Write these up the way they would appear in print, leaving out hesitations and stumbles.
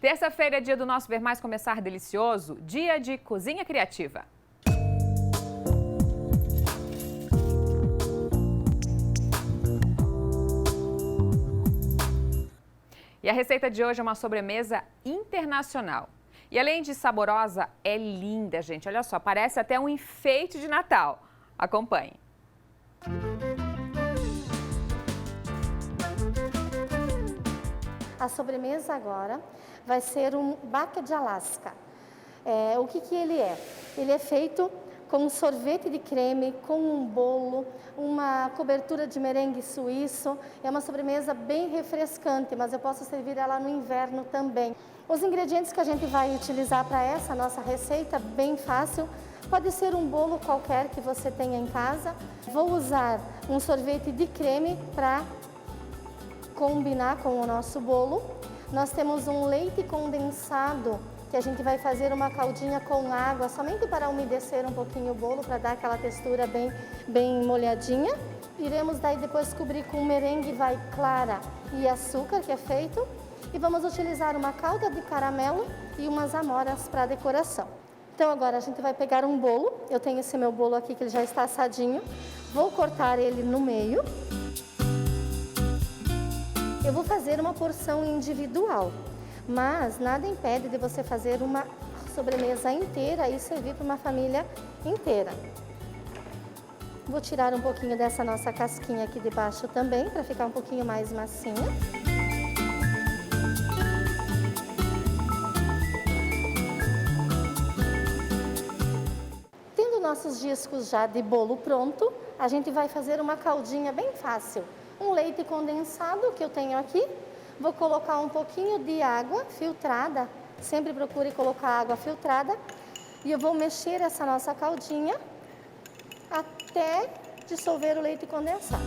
Terça-feira é dia do nosso Ver Mais Começar Delicioso, dia de cozinha criativa. E a receita de hoje é uma sobremesa internacional. E além de saborosa, é linda, gente. Olha só, parece até um enfeite de Natal. Acompanhe. A sobremesa agora vai ser um baca de Alasca. O que ele é? Ele é feito com um sorvete de creme, com um bolo, uma cobertura de merengue suíço. É uma sobremesa bem refrescante, mas eu posso servir ela no inverno também. Os ingredientes que a gente vai utilizar para essa nossa receita, bem fácil, pode ser um bolo qualquer que você tenha em casa. Vou usar um sorvete de creme para combinar com o nosso bolo. Nós temos um leite condensado que a gente vai fazer uma caldinha com água, somente para umedecer um pouquinho o bolo, para dar aquela textura bem molhadinha. Iremos daí depois cobrir com merengue vai clara e açúcar, que é feito. E vamos utilizar uma calda de caramelo e umas amoras para decoração. Então agora a gente vai pegar um bolo. Eu tenho esse meu bolo aqui que ele já está assadinho. Vou cortar ele no meio. Eu vou fazer uma porção individual, mas nada impede de você fazer uma sobremesa inteira e servir para uma família inteira. Vou tirar um pouquinho dessa nossa casquinha aqui de baixo também, para ficar um pouquinho mais macinha. Tendo nossos discos já de bolo pronto, a gente vai fazer uma caldinha bem fácil. Um leite condensado que eu tenho aqui, vou colocar um pouquinho de água filtrada, sempre procure colocar água filtrada, e eu vou mexer essa nossa caldinha até dissolver o leite condensado.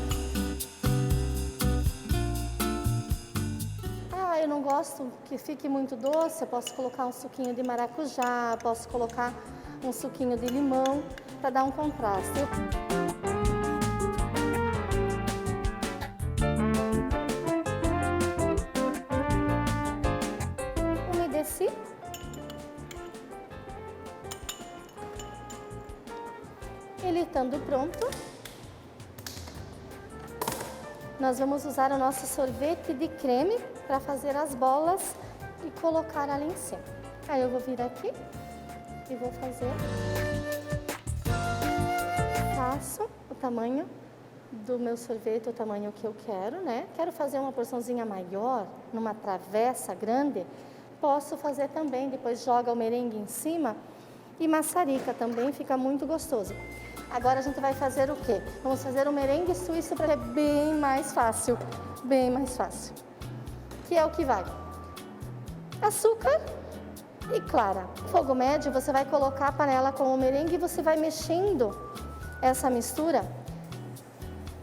Eu não gosto que fique muito doce, eu posso colocar um suquinho de maracujá, posso colocar um suquinho de limão para dar um contraste. Ele estando pronto, nós vamos usar o nosso sorvete de creme para fazer as bolas e colocar ali em cima. Aí eu vou vir aqui e vou fazer. Faço o tamanho do meu sorvete, o tamanho que eu quero, né? Quero fazer uma porçãozinha maior, numa travessa grande, posso fazer também, depois joga o merengue em cima e maçarica também, fica muito gostoso. Agora a gente vai fazer o quê? Vamos fazer um merengue suíço para ser bem mais fácil, que é o que vai? Açúcar e clara. Fogo médio, você vai colocar a panela com o merengue e você vai mexendo essa mistura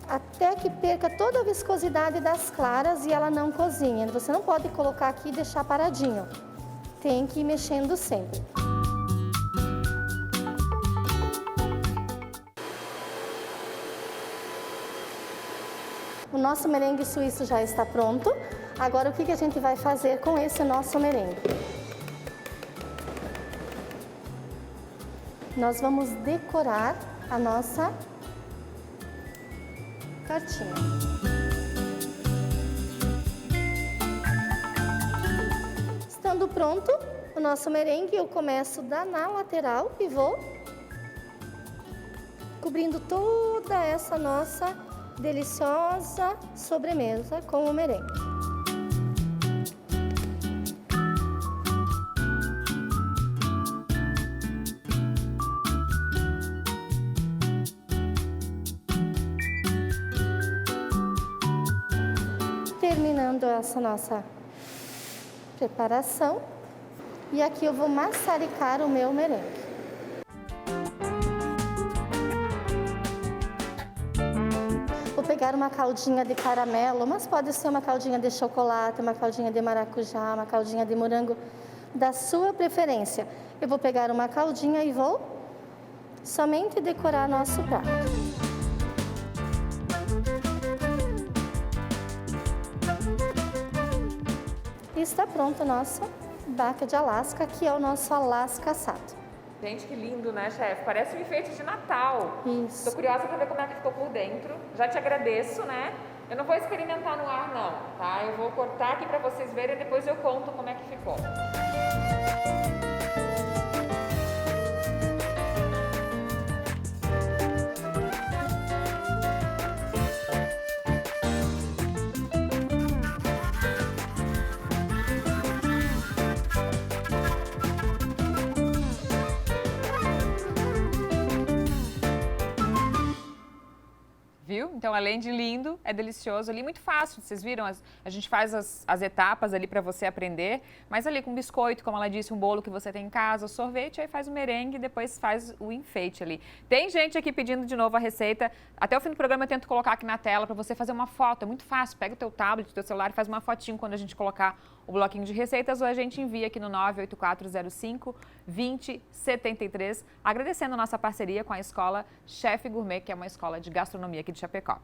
até que perca toda a viscosidade das claras e ela não cozinha. Você não pode colocar aqui e deixar paradinho. Tem que ir mexendo sempre. O nosso merengue suíço já está pronto. Agora o que a gente vai fazer com esse nosso merengue? Nós vamos decorar a nossa tortinha. Estando pronto o nosso merengue, eu começo na lateral e vou cobrindo toda essa nossa deliciosa sobremesa com o merengue. Terminando essa nossa preparação, e aqui eu vou maçaricar o meu merengue. Vou pegar uma caldinha de caramelo, mas pode ser uma caldinha de chocolate, uma caldinha de maracujá, uma caldinha de morango, da sua preferência. Eu vou pegar uma caldinha e vou somente decorar nosso prato. E está pronto o nosso Baca de Alasca, que é o nosso Alasca assado. Gente, que lindo, né, chefe? Parece um enfeite de Natal. Isso. Tô curiosa para ver como é que ficou por dentro. Já te agradeço, né? Eu não vou experimentar no ar, não, tá? Eu vou cortar aqui para vocês verem e depois eu conto como é que ficou. Viu? Então, além de lindo, é delicioso ali, muito fácil. Vocês viram? A gente faz as etapas ali para você aprender, mas ali com biscoito, como ela disse, um bolo que você tem em casa, o sorvete, aí faz o merengue e depois faz o enfeite ali. Tem gente aqui pedindo de novo a receita. Até o fim do programa eu tento colocar aqui na tela para você fazer uma foto. É muito fácil. Pega o teu tablet, o teu celular e faz uma fotinho quando a gente colocar o bloquinho de receitas ou a gente envia aqui no 98405-2073, agradecendo a nossa parceria com a escola Chef Gourmet, que é uma escola de gastronomia aqui de Chapecó.